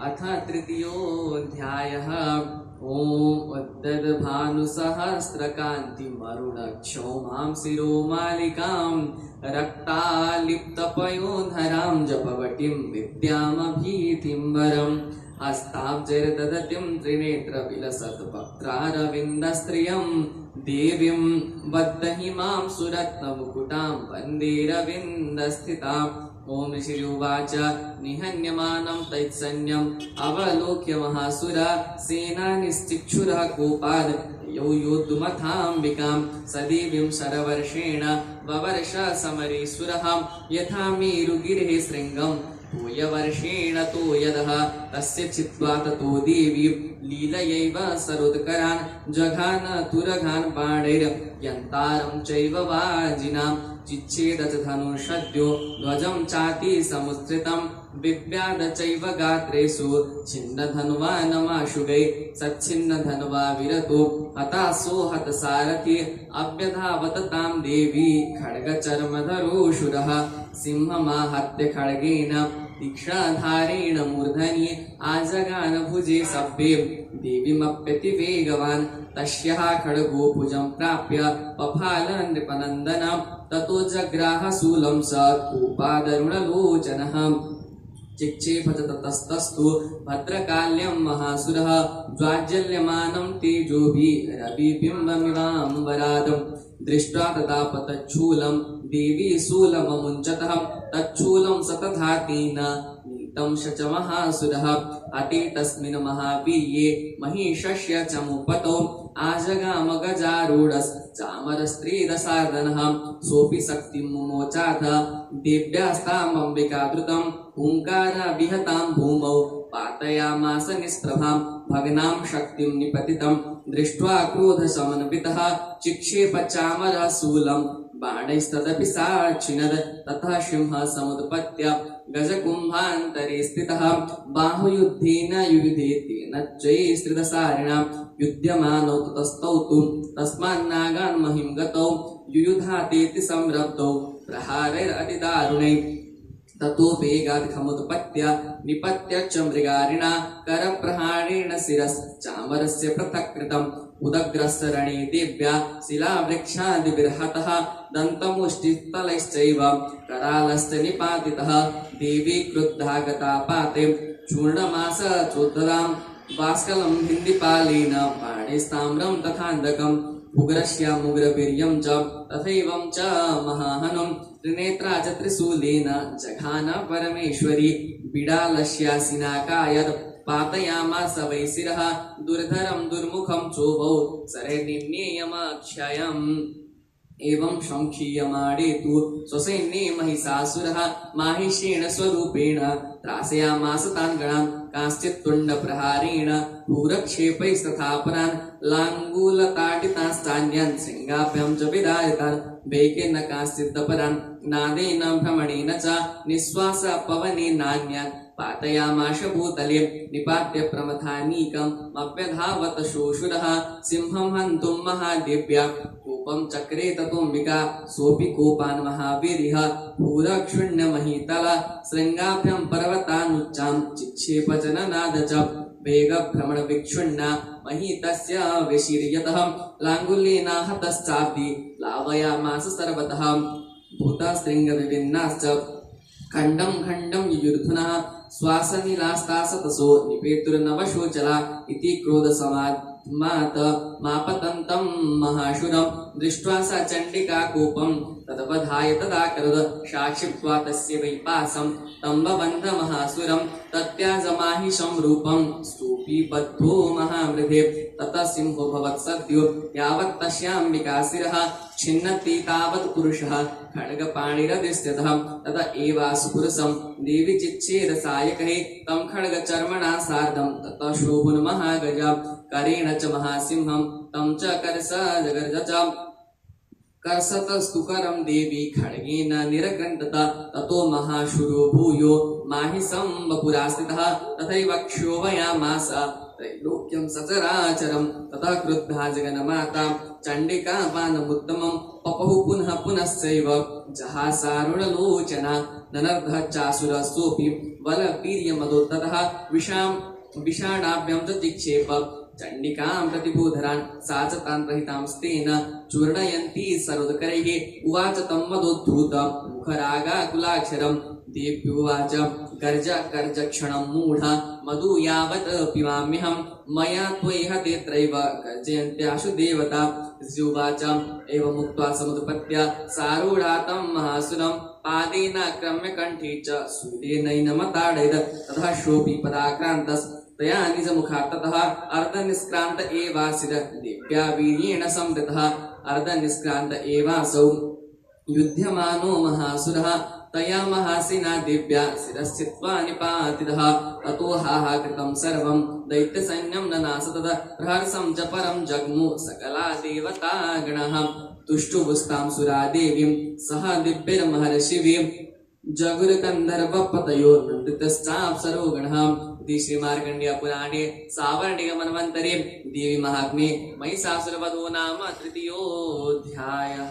अथ तृतीयोऽध्यायः। ॐ उद्दद्भानुसहस्रकान्तिमरुणक्षौमां शिरोमालिकां रक्तालिप्तपयोधरां जपवटीं विद्यामभीतिं हस्ताब्जैर्दधतीं त्रिनेत्रविलसद्वक्त्रारविन्दस्त्रियं देवीं बद्धहिमां सुरत्नमुकुटां वन्दे रविन्दस्थिताम्। ओम ऋषिरुवाच निहन्यमानं तैत्सैन्यम् अवलोक्य महासुरा सेनानिश्चिक्षुरः कोपाद् यो योद्धुमथाम्बिकां सदेवीं शरवर्षेण ववर्ष समरेश्वरः यथा मेरुगिरेः शृङ्गं तोयवर्षेण तोयदः तस्य चित्वा ततो देवी लीलयैव सरोदकरान् जघान तुरघान् बाणैर्यन्तारं चैव वाजिनां चिच्छेद च धनुषद्यो ध्वजं चाति समुत्थितं बिभ्याद चैव गात्रेषु छिन्नधन्वानमाशुगै सच्छिन्नधन्वा विरतो हतासो हतसारथि अभ्यधावत तां देवी खड्गचर्मधरोऽशुरः सिंहमाहत्य खड्गेन तीक्ष्णधारेण मूर्धनि आजगान भुजे सभ्ये देवीमप्यतिवेगवान् तस्याः खड्गो भुजं प्राप्य पफाल नृपनन्दनं ततो जग्राह शूलं स कोपादरुणलोचनः चिक्षेपथ ततस्तस्तु भद्रकाल्यं महासुरः ज्वाज्जल्यमानं तेजोभिरविबिम्बमिवाम्बरात् दृष्ट्वा तथा पतच्छूलं देवी शूलममुञ्चतः तच्छूलं सतधातेन नीतं च महासुरः अते तस्मिन् महावीर्ये महिषस्य चमुपतौ आजगाम गजारूढश्चामरस्त्रीदशार्दनः सोऽपि शक्तिं मुमोचाथ देव्यास्तामम्बिकाधृतं हुङ्कार विहतां भूमौ पातयामास निष्प्रभां भग्नां शक्तिं निपतितं दृष्ट्वा क्रोधसमन्वितः चिक्षेप चामरः शूलं बाणैस्तदपि साक्षिणद ततः सिंहः समुत्पत्य गजकुम्भान्तरे स्थितः बाहुयुद्धेन युयुधे तेन चैस्त्रिदशारिणा युध्यमानौ ततस्तौ तु तस्मान्नागान् महिं गतौ युयुधातेति संरब्धौ प्रहारैरतिदारुणैः ततो वेगात् खमुत्पत्य निपत्य च मृगारिणा करप्रहारेण शिरश्चामरस्य पृथक् कृतम् उदग्रस्य रणे देव्या शिलावृक्षादिभिर्हतः दन्तमुष्टिस्थलैश्चैव करालश्च निपातितः देवी क्रुद्धा गता पाते चूर्णमास चोद्धतां बाष्कलं हिन्दिपालेन पाणिस्ताम्रं तथान्धकम् उग्रस्य मुग्रवीर्यं च तथैवं च महाहनुं त्रिनेत्रा च त्रिशूलेन जघान परमेश्वरी बिडालस्यासिनाकायत् पातयामास वै शिरः दुर्धरं दुर्मुखं चोभौ शरनिर्णेयमक्षयम् एवं संक्षीयमाणे तु स्वसैन्ये महिषासुरः माहिषेण स्वरूपेण त्रासयामास तान् गणान् कांश्चित् तुण्डप्रहारेण भूरक्षेपैस्तथापरान् लाङ्गूलताडिताश्चान्यान् शृङ्गाभ्यां च विदारितान् वेगेन कांश्चिदपरान् नादेन भ्रमणेन च निःश्वास पवनेनान्यान् पातयामाश भूतले निपात्य प्रमथानीकम् अभ्यधावत शोषुरः सिंहं हन्तुं महादेव्या कोपं चक्रे ततोऽम्बिका सोऽपि कोपान् महावीर्यः भूरक्षुण्णमहीतल शृङ्गाभ्यां पर्वतानुच्चां चिक्षेप जननाद च वेगभ्रमणविक्षुण्णा महितस्य विशीर्यतः लाङ्गुलेन हतश्चाब्दि प्लावयामास सर्वतः भूतशृङ्गविभिन्नाश्च खण्डं खण्डं युयुर्धुनः श्वासनिलास्तासतसो निपेतुर्नवशोचला इति क्रोधसमात्मात् मापतन्तं महाशुरं दृष्ट्वा सा चण्डिका कोपं तदवधाय तदाकरोद साक्षिप्त्वा तस्य वैपासं तम्बबन्ध महासुरं तत्याजमाहिषं रूपं स्तूपी बद्धो महामृधे ततः सिंहो भवत्सद्यो यावत् तस्याम्बिका शिरः छिन्नति तावत् पुरुषः खड्गपाणिरदृश्यतः तत एवासु पुरुषं देवी चिच्छेद सायकैः तं खड्गचर्मणा सार्धं ततः शोभुन्महागजा करेण च महासिंहं तं च करसजगर्ज च कर्षतस्तुकरं देवी खड्गेन निरकृन्तत ततो महाशूरो भूयो माहिषं वपुरास्थितः तथैव क्षोभयामास त्रैलोक्यं सचराचरं ततः क्रुद्धा जगन्माता चण्डिका पानमुत्तमं पपहु पुनः पुनश्चैव जहासारुणलोचना ननर्धः चासुरसोऽपि बलवीर्यमदोत्ततः विषाणाभ्यां च चिक्षेप चण्डिकां प्रतिभूधरान् सा च तान्त्रहितांस्तेन चूर्णयन्ती सर्वोदकरैः उवाच तं मदोद्धूत मुखरागाकुलाक्षरं देव्युवाच गर्ज गर्ज क्षणं मूढ मधु यावत् पिबाम्यहं मया त्वयि हतेऽत्रैव गर्जयन्त्याशु देवता ऋषिरुवाच एवमुक्त्वा समुत्पत्य सारूढा तं महासुरं पादेनाक्रम्य कण्ठे च स्यूतेनैनमताडयत् ततः सोऽपि पदाक्रान्तस्तया निजमुखात् ततः अर्धनिष्क्रान्त एवासिर देव्या वीर्येण संवृतः अर्धनिष्क्रान्त एवासौ युध्यमानो महासुरः तया महासेना दिव्या शिरश्चित्वा निपातितः ततो हाहाकृतं सर्वं दैत्यसैन्यं ननाश तद प्रहर्षं च परं जग्मु सकला देवतागणः तुष्टुबुस्तां सुरा देवीं सह दिव्यैर्महर्षिभिः जगुरकन्धर्वपतयो नृत्यश्चाप्सरोगणः इति श्रीमार्कण्डेयपुराणे सावर्णिकमन्वन्तरे देवी महात्म्ये महिषासुरवधो नाम तृतीयोऽध्यायः।